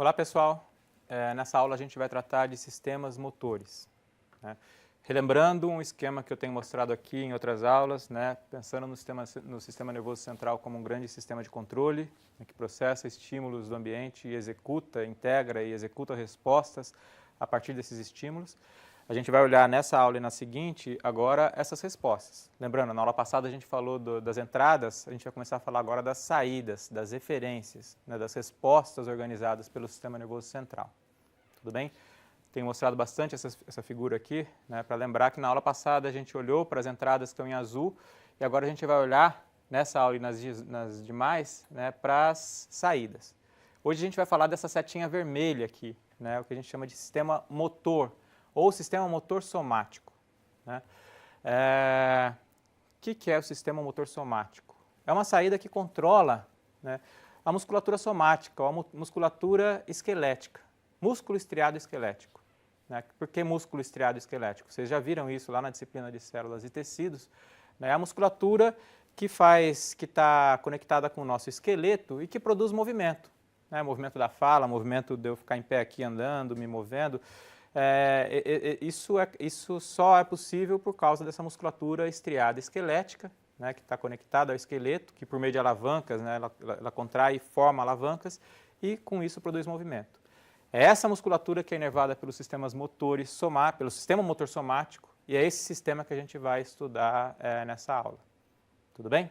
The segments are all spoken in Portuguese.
Olá pessoal, nessa aula a gente vai tratar de sistemas motores, né? Relembrando um esquema que eu tenho mostrado aqui em outras aulas, né? Pensando no sistema nervoso central como um grande sistema de controle, né? Que processa estímulos do ambiente e integra e executa respostas a partir desses estímulos. A gente vai olhar nessa aula e na seguinte agora essas respostas. Lembrando, na aula passada a gente falou das entradas, a gente vai começar a falar agora das saídas, das referências, né, das respostas organizadas pelo sistema nervoso central. Tudo bem? Tenho mostrado bastante essa figura aqui, né, para lembrar que na aula passada a gente olhou para as entradas que estão em azul e agora a gente vai olhar nessa aula e nas demais, né, para as saídas. Hoje a gente vai falar dessa setinha vermelha aqui, né, o que a gente chama de sistema motor, ou sistema motor somático, né? O que é o sistema motor somático? É uma saída que controla, né, a musculatura somática, ou a musculatura esquelética, músculo estriado esquelético, né? Por que músculo estriado esquelético? Vocês já viram isso lá na disciplina de células e tecidos, né? É a musculatura que está conectada com o nosso esqueleto e que produz movimento, né? Movimento da fala, movimento de eu ficar em pé aqui andando, me movendo. Isso só é possível por causa dessa musculatura estriada esquelética, né, que está conectada ao esqueleto, que por meio de alavancas, né, ela contrai e forma alavancas e com isso produz movimento. É essa musculatura que é inervada pelos sistemas motores pelo sistema motor somático e é esse sistema que a gente vai estudar nessa aula. Tudo bem?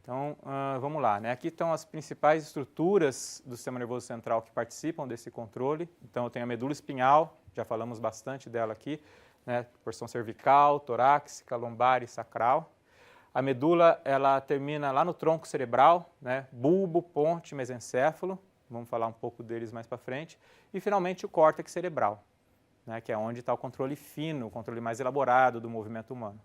Então, vamos lá, né? Aqui estão as principais estruturas do sistema nervoso central que participam desse controle. Então, eu tenho a medula espinhal, já falamos bastante dela aqui, né? Porção cervical, torácica, lombar e sacral. A medula, ela termina lá no tronco cerebral, né? Bulbo, ponte, mesencéfalo. Vamos falar um pouco deles mais para frente. E, finalmente, o córtex cerebral, né? Que é onde está o controle fino, o controle mais elaborado do movimento humano.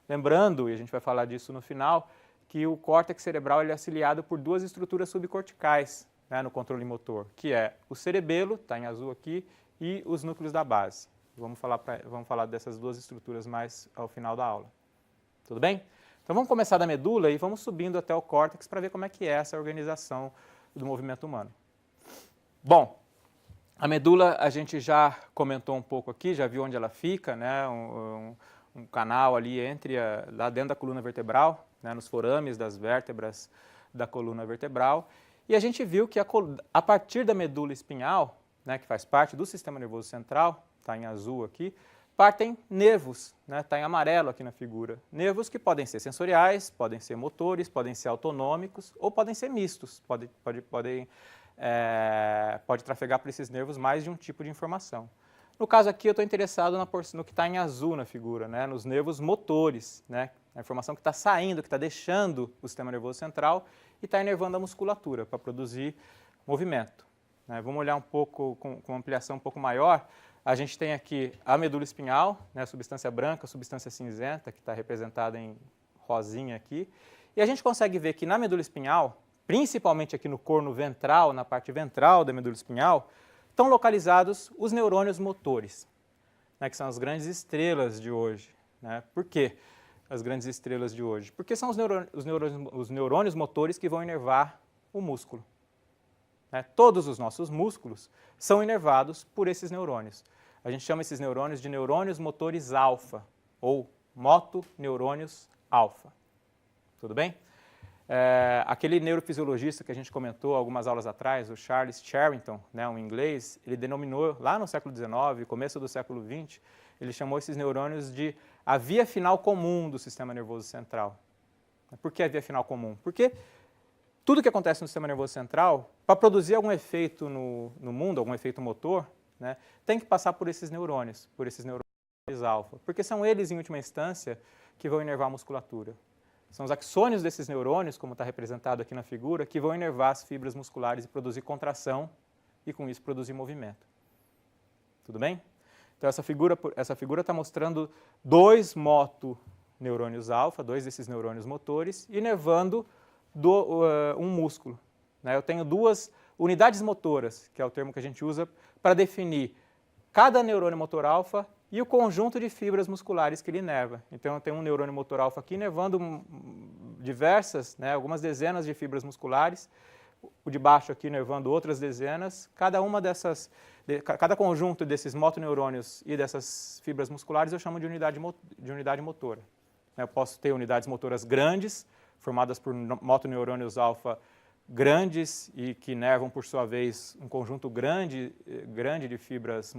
Lembrando, e a gente vai falar disso no final, que o córtex cerebral ele é auxiliado por duas estruturas subcorticais, né, no controle motor, que é o cerebelo, está em azul aqui, e os núcleos da base. Vamos falar dessas duas estruturas mais ao final da aula. Tudo bem? Então vamos começar da medula e vamos subindo até o córtex para ver como é que é essa organização do movimento humano. Bom, a medula a gente já comentou um pouco aqui, já viu onde ela fica, né, um canal ali lá dentro da coluna vertebral, né, nos forames das vértebras da coluna vertebral. E a gente viu que a partir da medula espinhal, né, que faz parte do sistema nervoso central, está em azul aqui, partem nervos, né, está em amarelo aqui na figura. Nervos que podem ser sensoriais, podem ser motores, podem ser autonômicos ou podem ser mistos, pode trafegar por esses nervos mais de um tipo de informação. No caso aqui, eu estou interessado no que está em azul na figura, né, nos nervos motores, né, a informação que está saindo, que está deixando o sistema nervoso central e está inervando a musculatura para produzir movimento, né. Vamos olhar um pouco, com uma ampliação um pouco maior. A gente tem aqui a medula espinhal, né, a substância branca, a substância cinzenta, que está representada em rosinha aqui. E a gente consegue ver que na medula espinhal, principalmente aqui no corno ventral, na parte ventral da medula espinhal, estão localizados os neurônios motores, né, que são as grandes estrelas de hoje, né? Por quê as grandes estrelas de hoje? Porque são os neurônios motores que vão inervar o músculo, né? Todos os nossos músculos são inervados por esses neurônios. A gente chama esses neurônios de neurônios motores alfa, ou motoneurônios alfa. Tudo bem? Aquele neurofisiologista que a gente comentou algumas aulas atrás, o Charles Sherrington, né, um inglês, ele denominou lá no século XIX, começo do século XX, ele chamou esses neurônios de a via final comum do sistema nervoso central. Por que a via final comum? Porque tudo que acontece no sistema nervoso central, para produzir algum efeito no mundo, algum efeito motor, né, tem que passar por esses neurônios alfa, porque são eles, em última instância, que vão inervar a musculatura. São os axônios desses neurônios, como está representado aqui na figura, que vão inervar as fibras musculares e produzir contração e, com isso, produzir movimento. Tudo bem? Então, essa figura está mostrando dois motoneurônios alfa, dois desses neurônios motores, inervando um músculo, né? Eu tenho duas unidades motoras, que é o termo que a gente usa para definir cada neurônio motor alfa e o conjunto de fibras musculares que ele inerva. Então, eu tenho um neurônio motor alfa aqui inervando diversas, né, algumas dezenas de fibras musculares, o de baixo aqui nervando outras dezenas. Cada conjunto desses motoneurônios e dessas fibras musculares eu chamo de unidade motora. Eu posso ter unidades motoras grandes, formadas por motoneurônios alfa grandes e que nervam, por sua vez, um conjunto grande de fibras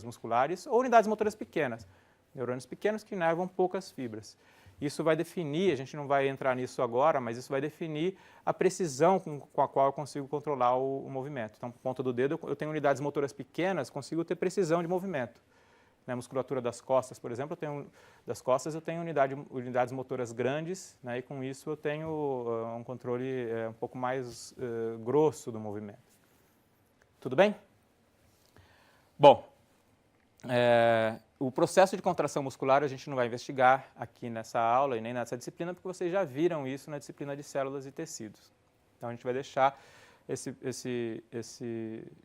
musculares, ou unidades motoras pequenas, neurônios pequenos que nervam poucas fibras. Isso vai definir, a gente não vai entrar nisso agora, mas isso vai definir a precisão com a qual eu consigo controlar o movimento. Então, por ponta do dedo, eu tenho unidades motoras pequenas, consigo ter precisão de movimento. Na musculatura das costas, por exemplo, eu tenho unidades motoras grandes, né, e com isso eu tenho um controle um pouco mais grosso do movimento. Tudo bem? Bom, o processo de contração muscular a gente não vai investigar aqui nessa aula e nem nessa disciplina, porque vocês já viram isso na disciplina de células e tecidos. Então, a gente vai deixar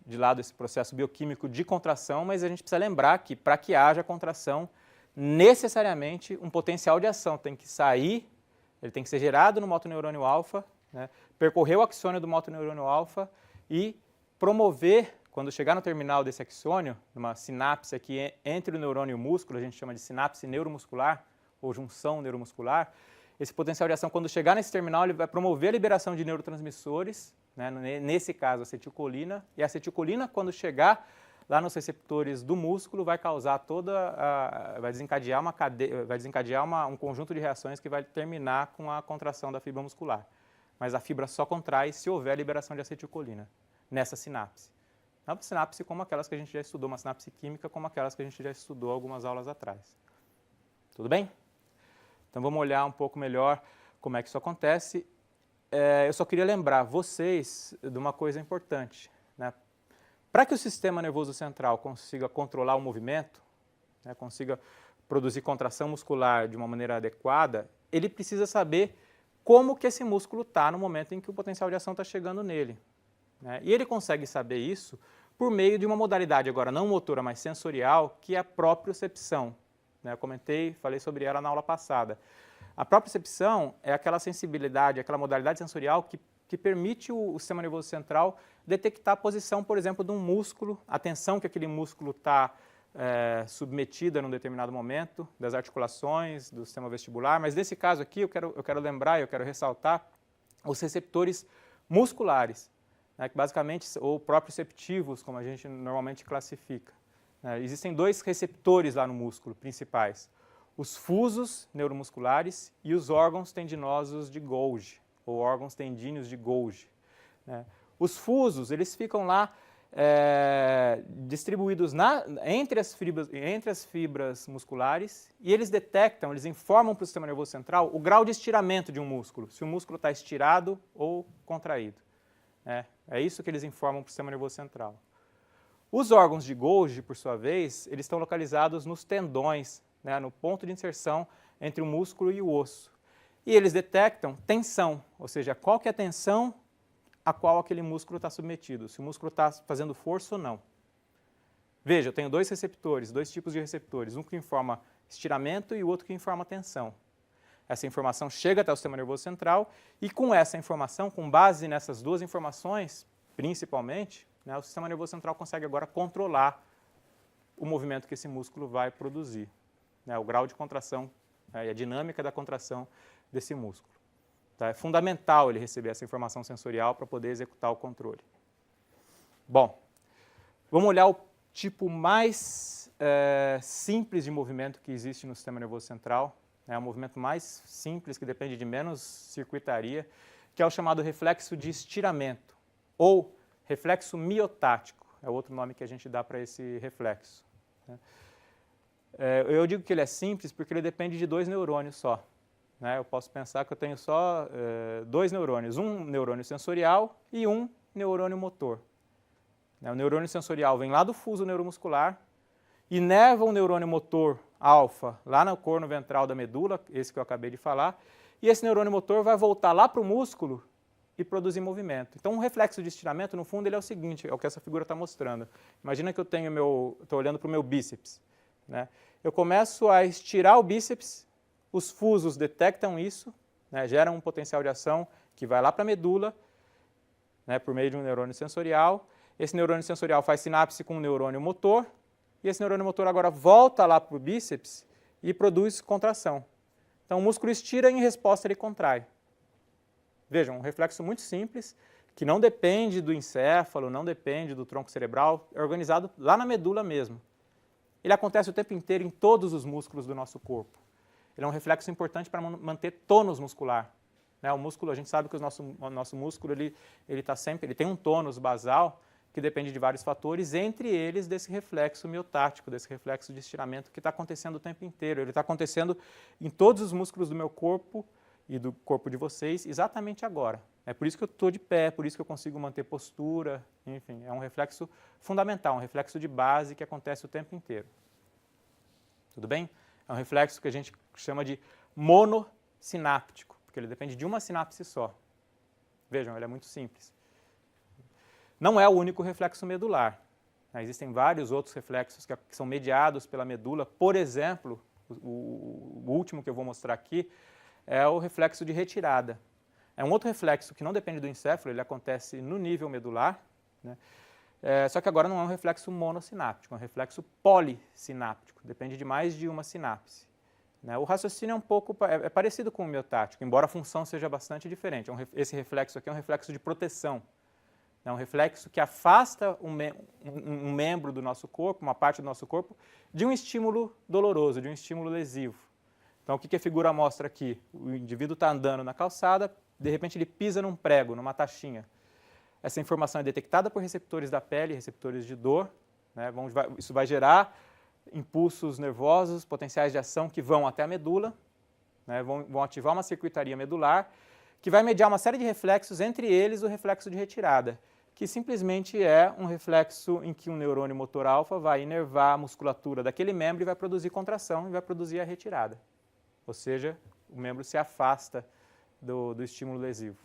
de lado esse processo bioquímico de contração, mas a gente precisa lembrar que para que haja contração, necessariamente um potencial de ação tem que sair, ele tem que ser gerado no motoneurônio alfa, né, percorrer o axônio do motoneurônio alfa e promover, quando chegar no terminal desse axônio, numa sinapse aqui entre o neurônio e o músculo, a gente chama de sinapse neuromuscular ou junção neuromuscular, esse potencial de ação, quando chegar nesse terminal, ele vai promover a liberação de neurotransmissores, né, nesse caso, acetilcolina, e a acetilcolina, quando chegar lá nos receptores do músculo, vai causar vai desencadear um conjunto de reações que vai terminar com a contração da fibra muscular. Mas a fibra só contrai se houver liberação de acetilcolina nessa sinapse. Uma sinapse como aquelas que a gente já estudou, uma sinapse química como aquelas que a gente já estudou algumas aulas atrás. Tudo bem? Então vamos olhar um pouco melhor como é que isso acontece. Eu só queria lembrar vocês de uma coisa importante, né? Para que o sistema nervoso central consiga controlar o movimento, né, consiga produzir contração muscular de uma maneira adequada, ele precisa saber como que esse músculo está no momento em que o potencial de ação está chegando nele, né? E ele consegue saber isso por meio de uma modalidade, agora não motora, mas sensorial, que é a propriocepção, né? Eu falei sobre ela na aula passada. A propriocepção é aquela sensibilidade, aquela modalidade sensorial que permite o sistema nervoso central detectar a posição, por exemplo, de um músculo, a tensão que aquele músculo está submetida num determinado momento, das articulações, do sistema vestibular, mas nesse caso aqui eu quero lembrar, eu quero ressaltar os receptores musculares, né, que basicamente, ou proprioceptivos, como a gente normalmente classifica. Existem dois receptores lá no músculo principais, os fusos neuromusculares e os órgãos tendinosos de Golgi, ou órgãos tendíneos de Golgi, né? Os fusos, eles ficam lá distribuídos entre as fibras musculares e eles detectam, eles informam para o sistema nervoso central o grau de estiramento de um músculo, se o músculo está estirado ou contraído. É isso que eles informam para o sistema nervoso central. Os órgãos de Golgi, por sua vez, eles estão localizados nos tendões, né, no ponto de inserção entre o músculo e o osso. E eles detectam tensão, ou seja, qual que é a tensão a qual aquele músculo está submetido, se o músculo está fazendo força ou não. Veja, eu tenho dois receptores, dois tipos de receptores, um que informa estiramento e o outro que informa tensão. Essa informação chega até o sistema nervoso central e com essa informação, com base nessas duas informações, principalmente, né, o sistema nervoso central consegue agora controlar o movimento que esse músculo vai produzir, né, o grau de contração e a dinâmica da contração desse músculo. Tá? É fundamental ele receber essa informação sensorial para poder executar o controle. Bom, vamos olhar o tipo mais simples de movimento que existe no sistema nervoso central. É o movimento mais simples, que depende de menos circuitaria, que é o chamado reflexo de estiramento, ou reflexo miotático, é outro nome que a gente dá para esse reflexo. Eu digo que ele é simples porque ele depende de dois neurônios só. Eu posso pensar que eu tenho só dois neurônios, um neurônio sensorial e um neurônio motor. O neurônio sensorial vem lá do fuso neuromuscular, inerva o neurônio motor alfa lá no corno ventral da medula, esse que eu acabei de falar, e esse neurônio motor vai voltar lá para o músculo e produzir movimento. Então, um reflexo de estiramento, no fundo, ele é o seguinte, é o que essa figura está mostrando. Imagina que eu estou olhando para o meu bíceps, né? Eu começo a estirar o bíceps, os fusos detectam isso, né, geram um potencial de ação que vai lá para a medula, né, por meio de um neurônio sensorial. Esse neurônio sensorial faz sinapse com um neurônio motor, e esse neurônio motor agora volta lá para o bíceps e produz contração. Então o músculo estira e em resposta ele contrai. Vejam, um reflexo muito simples, que não depende do encéfalo, não depende do tronco cerebral, é organizado lá na medula mesmo. Ele acontece o tempo inteiro em todos os músculos do nosso corpo. Ele é um reflexo importante para manter tônus muscular. Né? O músculo, a gente sabe que o nosso músculo ele tem um tônus basal que depende de vários fatores, entre eles desse reflexo miotático, desse reflexo de estiramento que está acontecendo o tempo inteiro. Ele está acontecendo em todos os músculos do meu corpo e do corpo de vocês exatamente agora. É por isso que eu estou de pé, por isso que eu consigo manter postura, enfim, é um reflexo fundamental, um reflexo de base que acontece o tempo inteiro. Tudo bem? É um reflexo que a gente chama de monossináptico, porque ele depende de uma sinapse só. Vejam, ele é muito simples. Não é o único reflexo medular. Existem vários outros reflexos que são mediados pela medula. Por exemplo, o último que eu vou mostrar aqui é o reflexo de retirada. É um outro reflexo que não depende do encéfalo, ele acontece no nível medular, né? Só que agora não é um reflexo monossináptico, é um reflexo polissináptico, depende de mais de uma sinapse. Né? O raciocínio é parecido com o miotático, embora a função seja bastante diferente. Esse reflexo aqui é um reflexo de proteção. É um reflexo que afasta um membro do nosso corpo, uma parte do nosso corpo, de um estímulo doloroso, de um estímulo lesivo. Então, o que a figura mostra aqui? O indivíduo está andando na calçada, de repente ele pisa num prego, numa taxinha. Essa informação é detectada por receptores da pele, receptores de dor. Né? Isso vai gerar impulsos nervosos, potenciais de ação que vão até a medula, né? vão ativar uma circuitaria medular, que vai mediar uma série de reflexos, entre eles o reflexo de retirada, que simplesmente é um reflexo em que um neurônio motor alfa vai inervar a musculatura daquele membro e vai produzir contração e vai produzir a retirada. Ou seja, o membro se afasta do estímulo lesivo.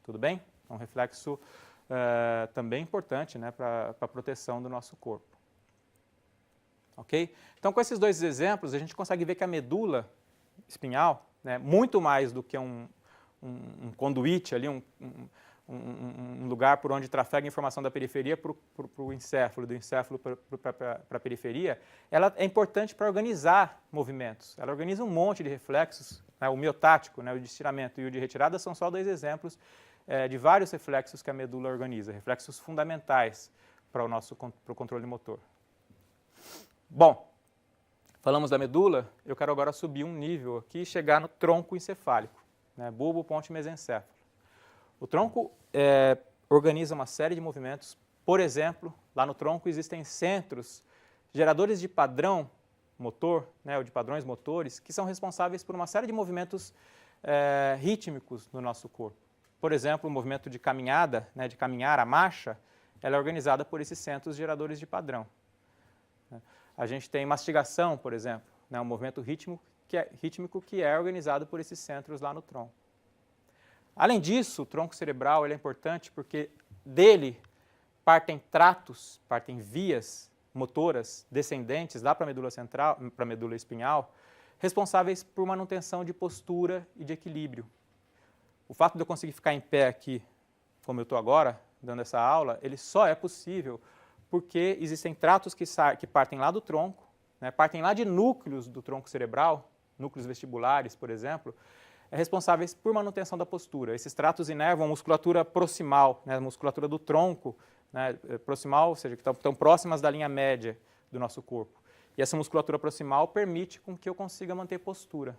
Tudo bem? É um reflexo também importante, né, para a proteção do nosso corpo. Ok? Então, com esses dois exemplos, a gente consegue ver que a medula espinhal, né, muito mais do que um conduíte ali, um lugar por onde trafega a informação da periferia para o encéfalo, do encéfalo para a periferia, ela é importante para organizar movimentos. Ela organiza um monte de reflexos, né, o miotático, né, o de estiramento e o de retirada são só dois exemplos de vários reflexos que a medula organiza, reflexos fundamentais para o controle motor. Bom, falamos da medula, eu quero agora subir um nível aqui e chegar no tronco encefálico, né, bulbo, ponte e mesencéfalo. O tronco organiza uma série de movimentos. Por exemplo, lá no tronco existem centros geradores de padrão motor, né, ou de padrões motores, que são responsáveis por uma série de movimentos rítmicos no nosso corpo. Por exemplo, o movimento de caminhada, né, de caminhar, a marcha, ela é organizada por esses centros geradores de padrão. A gente tem mastigação, por exemplo, né, um movimento rítmico que é organizado por esses centros lá no tronco. Além disso, o tronco cerebral ele é importante porque dele partem tratos, partem vias motoras descendentes lá para a medula central, para a medula espinhal, responsáveis por manutenção de postura e de equilíbrio. O fato de eu conseguir ficar em pé aqui, como eu estou agora, dando essa aula, ele só é possível porque existem tratos que partem lá do tronco, né, partem lá de núcleos do tronco cerebral, núcleos vestibulares, por exemplo, responsáveis por manutenção da postura. Esses tratos inervam a musculatura proximal, né, a musculatura do tronco, né, proximal, ou seja, que estão próximas da linha média do nosso corpo. E essa musculatura proximal permite com que eu consiga manter postura.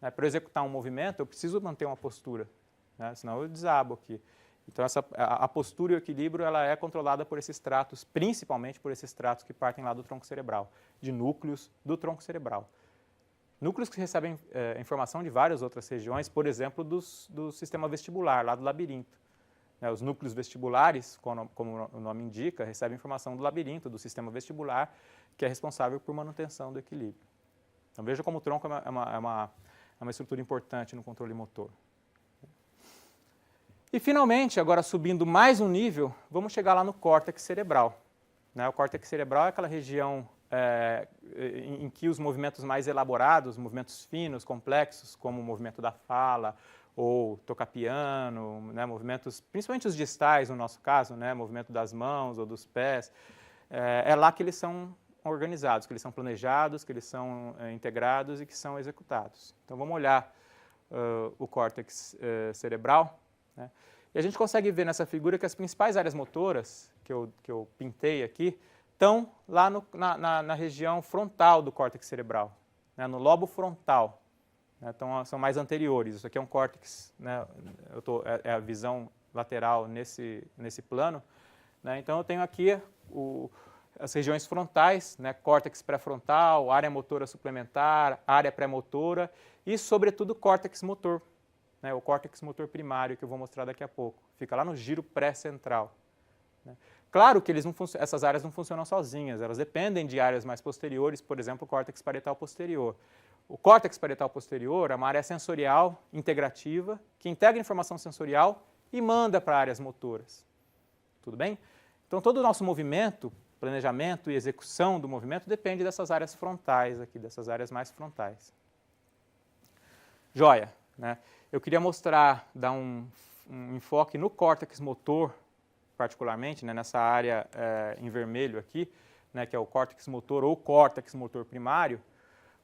Né, para executar um movimento, eu preciso manter uma postura, né, senão eu desabo aqui. Então, a postura e o equilíbrio ela é controlada por esses tratos, principalmente por esses tratos que partem lá do tronco cerebral, de núcleos do tronco cerebral. Núcleos que recebem informação de várias outras regiões, por exemplo, do sistema vestibular, lá do labirinto. Né, os núcleos vestibulares, como o nome indica, recebem informação do labirinto, do sistema vestibular, que é responsável por manutenção do equilíbrio. Então, veja como o tronco é uma estrutura importante no controle motor. E, finalmente, agora subindo mais um nível, vamos chegar lá no córtex cerebral. Né, o córtex cerebral é aquela região em que os movimentos mais elaborados, movimentos finos, complexos, como o movimento da fala, ou tocar piano, né, movimentos, principalmente os distais no nosso caso, né, movimento das mãos ou dos pés, é lá que eles são organizados, que eles são planejados, que eles são integrados e que são executados. Então vamos olhar o córtex cerebral, né? E a gente consegue ver nessa figura que as principais áreas motoras que eu pintei aqui estão lá na região frontal do córtex cerebral, né, no lobo frontal. Né, então, são mais anteriores. Isso aqui é um córtex, né, é a visão lateral nesse plano. Né, então, eu tenho aqui as regiões frontais, né, córtex pré-frontal, área motora suplementar, área pré-motora e, sobretudo, córtex motor, né, o córtex motor primário, que eu vou mostrar daqui a pouco. Fica lá no giro pré-central. Né. Claro que essas áreas não funcionam sozinhas, elas dependem de áreas mais posteriores, por exemplo, o córtex parietal posterior. O córtex parietal posterior é uma área sensorial integrativa que integra informação sensorial e manda para áreas motoras. Tudo bem? Então, todo o nosso movimento, planejamento e execução do movimento depende dessas áreas frontais aqui, dessas áreas mais frontais. Joia, né? Eu queria dar um enfoque no córtex motor, particularmente, né, nessa área em vermelho aqui, né, que é o córtex motor ou córtex motor primário,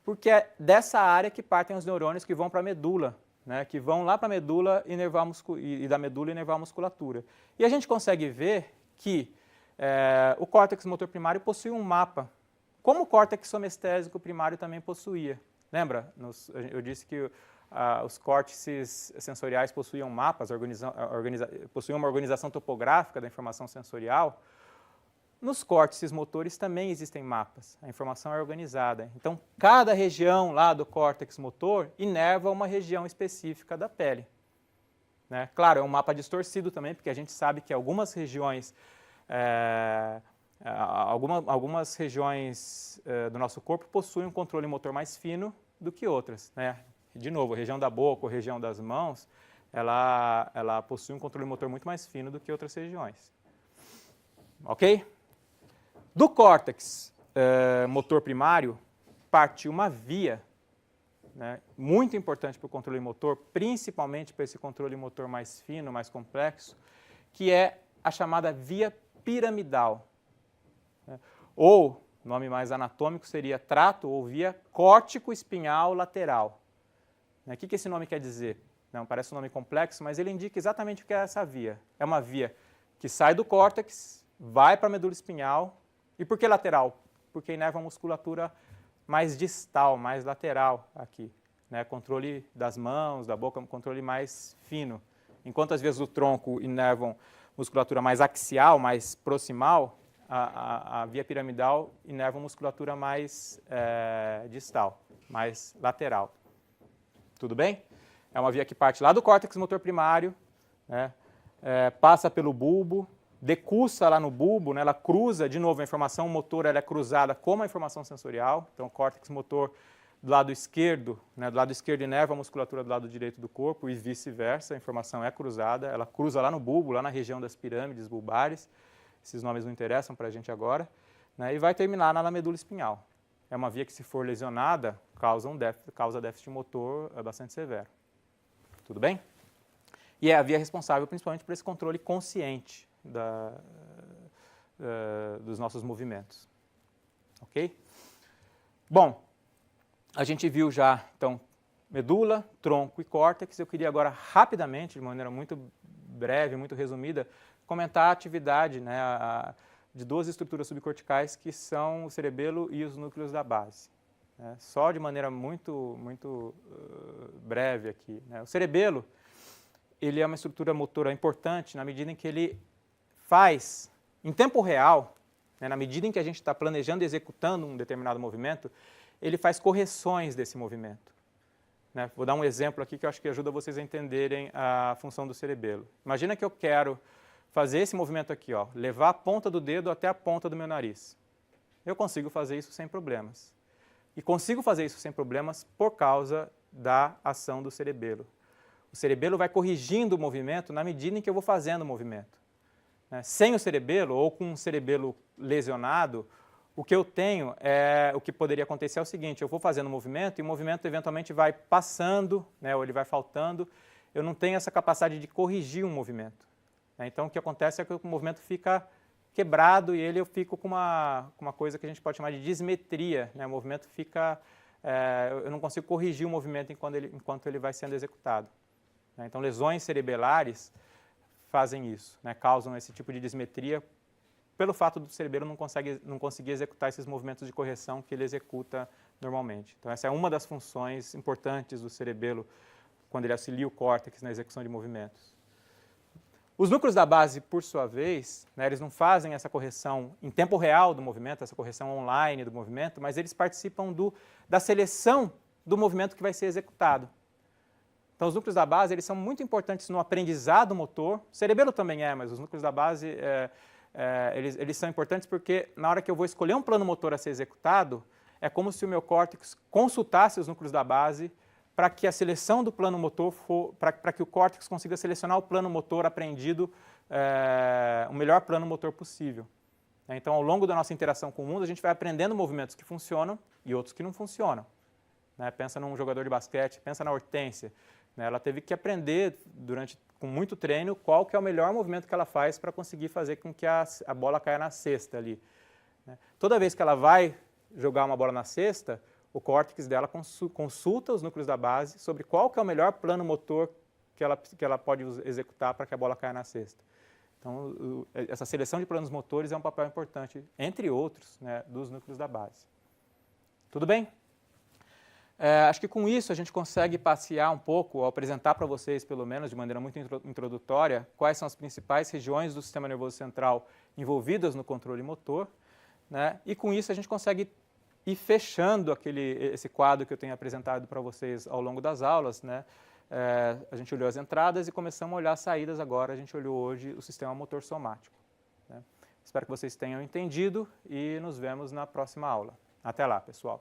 porque é dessa área que partem os neurônios que vão para a medula, né, que vão lá para a medula e da medula inervar a musculatura. E a gente consegue ver que o córtex motor primário possui um mapa, como o córtex somestésico primário também possuía. Lembra? Eu disse que os córtices sensoriais possuíam mapas, possuíam uma organização topográfica da informação sensorial. Nos córtices motores também existem mapas, a informação é organizada. Então, cada região lá do córtex motor inerva uma região específica da pele. Né? Claro, é um mapa distorcido também, porque a gente sabe que algumas regiões, do nosso corpo possuem um controle motor mais fino do que outras. Né? De novo, a região da boca ou a região das mãos, ela possui um controle motor muito mais fino do que outras regiões. Ok? Do córtex motor primário, partiu uma via, né, muito importante para o controle motor, principalmente para esse controle motor mais fino, mais complexo, que é a chamada via piramidal. Né? Ou, nome mais anatômico seria trato ou via córtico-espinhal lateral. O que esse nome quer dizer? Não, parece um nome complexo, mas ele indica exatamente o que é essa via. É uma via que sai do córtex, vai para a medula espinhal. E por que lateral? Porque inerva a musculatura mais distal, mais lateral aqui. Né? Controle das mãos, da boca, um controle mais fino. Enquanto as vias do tronco inervam musculatura mais axial, mais proximal, a via piramidal inerva musculatura mais distal, mais lateral. Tudo bem? É uma via que parte lá do córtex motor primário, né? Passa pelo bulbo, decursa lá no bulbo, né? Ela cruza, de novo, a informação motora ela é cruzada como a informação sensorial. Então, o córtex motor do lado esquerdo, né? Do lado esquerdo inerva a musculatura do lado direito do corpo e vice-versa, a informação é cruzada, ela cruza lá no bulbo, lá na região das pirâmides bulbares, esses nomes não interessam para a gente agora, né? E vai terminar na medula espinhal. É uma via que, se for lesionada, causa déficit motor bastante severo. Tudo bem? E é a via responsável principalmente por esse controle consciente dos nossos movimentos. Ok? Bom, a gente viu já, então, medula, tronco e córtex. Eu queria agora, rapidamente, de maneira muito breve, muito resumida, comentar a atividade, né, de duas estruturas subcorticais que são o cerebelo e os núcleos da base. Né? Só de maneira muito breve aqui. Né? O cerebelo, ele é uma estrutura motora importante na medida em que ele faz, em tempo real, né, na medida em que a gente está planejando e executando um determinado movimento, ele faz correções desse movimento. Né? Vou dar um exemplo aqui que eu acho que ajuda vocês a entenderem a função do cerebelo. Imagina que eu quero fazer esse movimento aqui, ó, levar a ponta do dedo até a ponta do meu nariz. Eu consigo fazer isso sem problemas. E consigo fazer isso sem problemas por causa da ação do cerebelo. O cerebelo vai corrigindo o movimento na medida em que eu vou fazendo o movimento. Sem o cerebelo, ou com um cerebelo lesionado, o que eu tenho o que poderia acontecer é o seguinte: eu vou fazendo o movimento e o movimento eventualmente vai passando, né, ou ele vai faltando, eu não tenho essa capacidade de corrigir um movimento. Né? Então, o que acontece é que o movimento fica quebrado e eu fico com uma coisa que a gente pode chamar de dismetria. Né? O movimento fica... eu não consigo corrigir o movimento enquanto ele vai sendo executado. Né? Então, lesões cerebelares fazem isso, né? Causam esse tipo de dismetria pelo fato do cerebelo não conseguir executar esses movimentos de correção que ele executa normalmente. Então, essa é uma das funções importantes do cerebelo quando ele auxilia o córtex na execução de movimentos. Os núcleos da base, por sua vez, né, eles não fazem essa correção em tempo real do movimento, essa correção online do movimento, mas eles participam da seleção do movimento que vai ser executado. Então, os núcleos da base eles são muito importantes no aprendizado motor. O cerebelo também mas os núcleos da base eles são importantes porque na hora que eu vou escolher um plano motor a ser executado, é como se o meu córtex consultasse os núcleos da base para que a seleção do plano motor para que o córtex consiga selecionar o plano motor aprendido, o melhor plano motor possível. Então, ao longo da nossa interação com o mundo, a gente vai aprendendo movimentos que funcionam e outros que não funcionam. Né? Pensa num jogador de basquete, pensa na Hortência. Né? Ela teve que aprender, com muito treino, qual que é o melhor movimento que ela faz para conseguir fazer com que a bola caia na cesta ali. Né? Toda vez que ela vai jogar uma bola na cesta, o córtex dela consulta os núcleos da base sobre qual que é o melhor plano motor que ela pode executar para que a bola caia na cesta. Então, essa seleção de planos motores é um papel importante, entre outros, né, dos núcleos da base. Tudo bem? Acho que com isso a gente consegue passear um pouco, ou apresentar para vocês, pelo menos de maneira muito introdutória, quais são as principais regiões do sistema nervoso central envolvidas no controle motor, né? E com isso a gente consegue ir fechando esse quadro que eu tenho apresentado para vocês ao longo das aulas. Né? A gente olhou as entradas e começamos a olhar as saídas agora. A gente olhou hoje o sistema motor somático. Né? Espero que vocês tenham entendido e nos vemos na próxima aula. Até lá, pessoal!